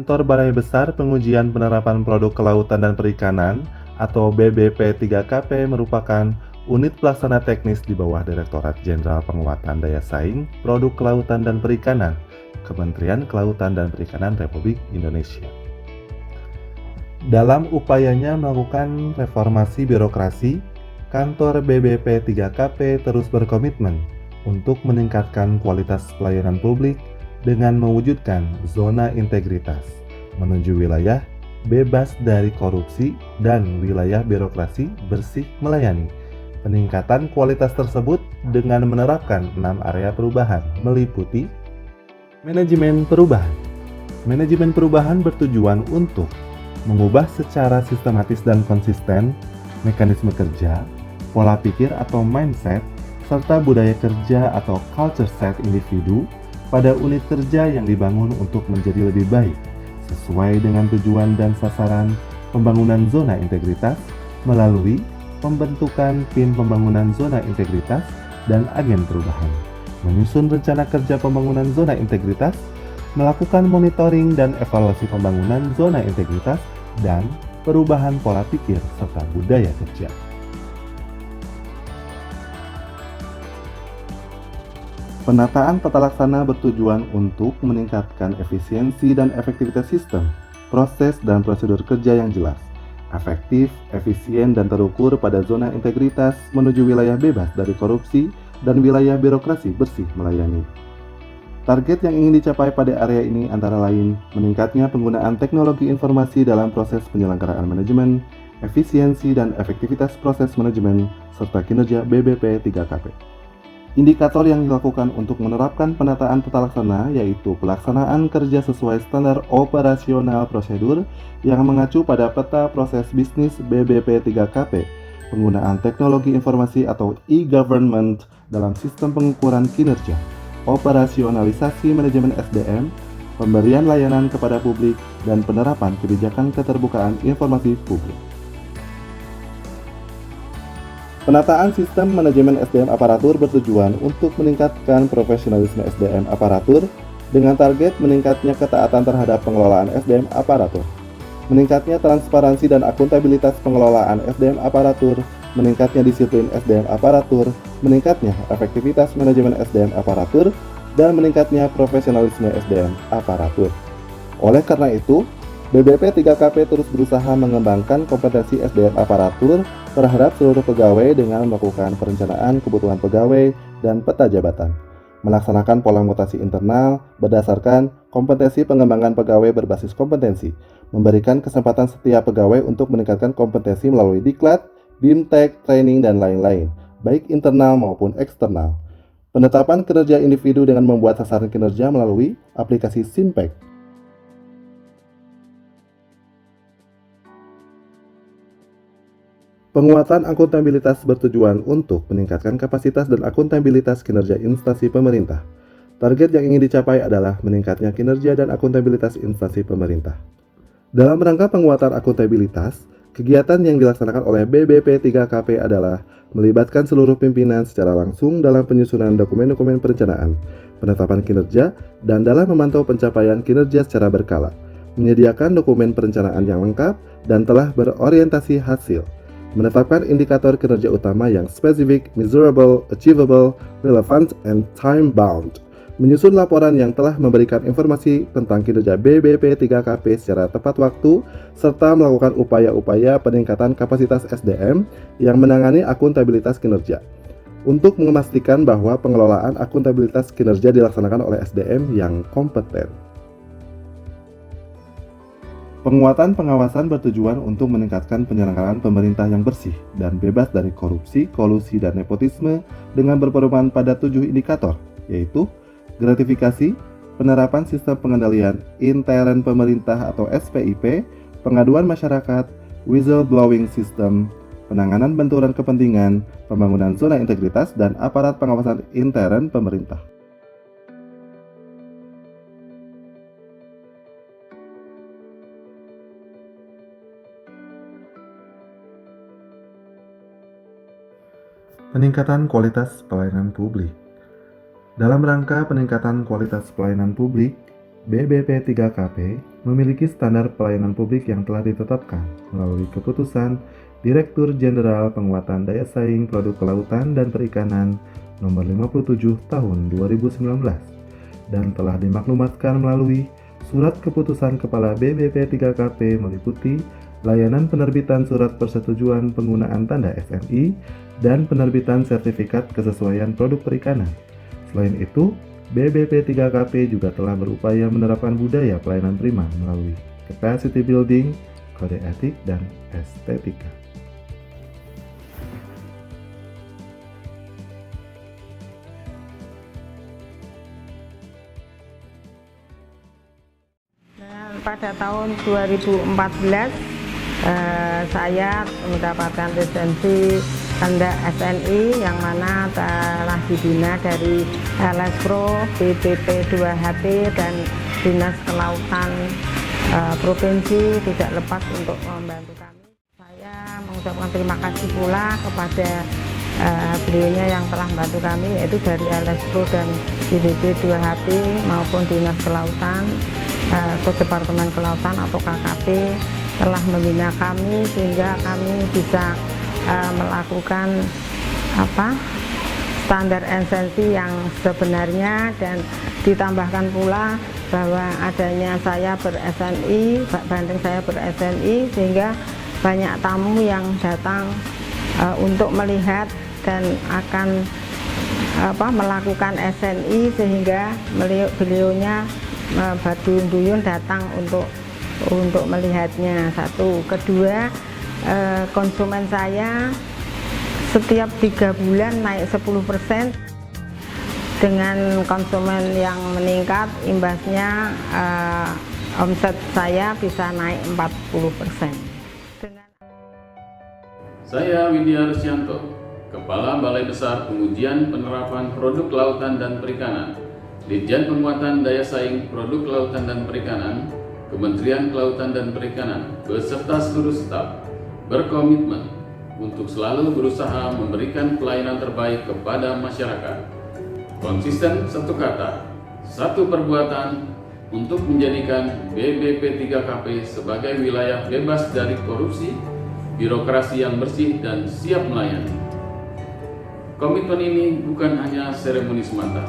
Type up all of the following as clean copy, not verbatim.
Kantor Balai Besar Pengujian Penerapan Produk Kelautan dan Perikanan atau BBP3KP merupakan unit pelaksana teknis di bawah Direktorat Jenderal Penguatan Daya Saing Produk Kelautan dan Perikanan, Kementerian Kelautan dan Perikanan Republik Indonesia. Dalam upayanya melakukan reformasi birokrasi, kantor BBP3KP terus berkomitmen untuk meningkatkan kualitas pelayanan publik dengan mewujudkan zona integritas menuju wilayah bebas dari korupsi dan wilayah birokrasi bersih melayani. Peningkatan kualitas tersebut dengan menerapkan 6 area perubahan meliputi manajemen perubahan. Manajemen perubahan bertujuan untuk mengubah secara sistematis dan konsisten mekanisme kerja, pola pikir atau mindset, serta budaya kerja atau culture set individu pada unit kerja yang dibangun untuk menjadi lebih baik sesuai dengan tujuan dan sasaran pembangunan zona integritas melalui pembentukan tim pembangunan zona integritas dan agen perubahan, menyusun rencana kerja pembangunan zona integritas, melakukan monitoring dan evaluasi pembangunan zona integritas, dan perubahan pola pikir serta budaya kerja. Penataan tata laksana bertujuan untuk meningkatkan efisiensi dan efektivitas sistem, proses dan prosedur kerja yang jelas, efektif, efisien, dan terukur pada zona integritas menuju wilayah bebas dari korupsi dan wilayah birokrasi bersih melayani. Target yang ingin dicapai pada area ini antara lain meningkatnya penggunaan teknologi informasi dalam proses penyelenggaraan manajemen, efisiensi dan efektivitas proses manajemen, serta kinerja BBP3KP. Indikator yang dilakukan untuk menerapkan penataan tata laksana yaitu pelaksanaan kerja sesuai standar operasional prosedur yang mengacu pada peta proses bisnis BBP3KP, penggunaan teknologi informasi atau e-government dalam sistem pengukuran kinerja, operasionalisasi manajemen SDM, pemberian layanan kepada publik, dan penerapan kebijakan keterbukaan informasi publik. Penataan sistem manajemen SDM aparatur bertujuan untuk meningkatkan profesionalisme SDM aparatur dengan target meningkatnya ketaatan terhadap pengelolaan SDM aparatur, meningkatnya transparansi dan akuntabilitas pengelolaan SDM aparatur, meningkatnya disiplin SDM aparatur, meningkatnya efektivitas manajemen SDM aparatur, dan meningkatnya profesionalisme SDM aparatur. Oleh karena itu, BBP3KP terus berusaha mengembangkan kompetensi SDM aparatur terhadap seluruh pegawai dengan melakukan perencanaan kebutuhan pegawai dan peta jabatan, melaksanakan pola mutasi internal berdasarkan kompetensi pengembangan pegawai berbasis kompetensi, memberikan kesempatan setiap pegawai untuk meningkatkan kompetensi melalui diklat, BIMTEK, training, dan lain-lain, baik internal maupun eksternal. Penetapan kinerja individu dengan membuat sasaran kinerja melalui aplikasi Simpek. Penguatan akuntabilitas bertujuan untuk meningkatkan kapasitas dan akuntabilitas kinerja instansi pemerintah. Target yang ingin dicapai adalah meningkatnya kinerja dan akuntabilitas instansi pemerintah. Dalam rangka penguatan akuntabilitas, kegiatan yang dilaksanakan oleh BBP3KP adalah melibatkan seluruh pimpinan secara langsung dalam penyusunan dokumen-dokumen perencanaan, penetapan kinerja, dan dalam memantau pencapaian kinerja secara berkala, menyediakan dokumen perencanaan yang lengkap dan telah berorientasi hasil, menetapkan indikator kinerja utama yang spesifik, measurable, achievable, relevant, and time-bound, menyusun laporan yang telah memberikan informasi tentang kinerja BBP3KP secara tepat waktu, serta melakukan upaya-upaya peningkatan kapasitas SDM yang menangani akuntabilitas kinerja, untuk memastikan bahwa pengelolaan akuntabilitas kinerja dilaksanakan oleh SDM yang kompeten. Penguatan pengawasan bertujuan untuk meningkatkan penyelenggaraan pemerintah yang bersih dan bebas dari korupsi, kolusi, dan nepotisme dengan berpedoman pada 7 indikator, yaitu gratifikasi, penerapan sistem pengendalian intern pemerintah atau SPIP, pengaduan masyarakat, whistleblowing system, penanganan benturan kepentingan, pembangunan zona integritas, dan aparat pengawasan intern pemerintah. Peningkatan kualitas pelayanan publik. Dalam rangka peningkatan kualitas pelayanan publik, BBP3KP memiliki standar pelayanan publik yang telah ditetapkan melalui keputusan Direktur Jenderal Penguatan Daya Saing Produk Kelautan dan Perikanan Nomor 57 Tahun 2019 dan telah dimaklumatkan melalui Surat Keputusan Kepala BBP3KP meliputi layanan penerbitan surat persetujuan penggunaan tanda SNI dan penerbitan sertifikat kesesuaian produk perikanan. Selain itu, BBP3KP juga telah berupaya menerapkan budaya pelayanan prima melalui capacity building, kode etik, dan estetika. Pada tahun 2014 saya mendapatkan lisensi tanda SNI yang mana telah dibina dari LS Pro, BBP 2HP dan Dinas Kelautan Provinsi tidak lepas untuk membantu kami. Saya mengucapkan terima kasih pula kepada beliaunya yang telah membantu kami, yaitu dari LS Pro dan BBP 2HP maupun Dinas Kelautan atau Departemen Kelautan atau KKP telah membina kami sehingga kami bisa melakukan standar esensi yang sebenarnya, dan ditambahkan pula bahwa adanya saya ber-SNI, banding saya ber-SNI, sehingga banyak tamu yang datang untuk melihat dan akan melakukan SNI, sehingga beliaunya berduyun-duyun datang untuk melihatnya. Satu, kedua, konsumen saya setiap 3 bulan naik 10%. Dengan konsumen yang meningkat, imbasnya omset saya bisa naik 40%. Saya Widya Rusyanto, Kepala Balai Besar Pengujian Penerapan Produk Lautan dan Perikanan, Ditjen Penguatan Daya Saing Produk Kelautan dan Perikanan, Kementerian Kelautan dan Perikanan, beserta seluruh staf, berkomitmen untuk selalu berusaha memberikan pelayanan terbaik kepada masyarakat. Konsisten satu kata, satu perbuatan untuk menjadikan BBP3KP sebagai wilayah bebas dari korupsi, birokrasi yang bersih dan siap melayani. Komitmen ini bukan hanya seremoni semata,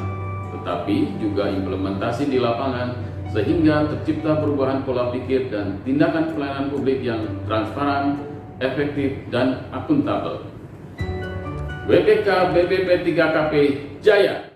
tetapi juga implementasi di lapangan sehingga tercipta perubahan pola pikir dan tindakan pelayanan publik yang transparan, efektif, dan akuntabel. WPK BBP3KP Jaya!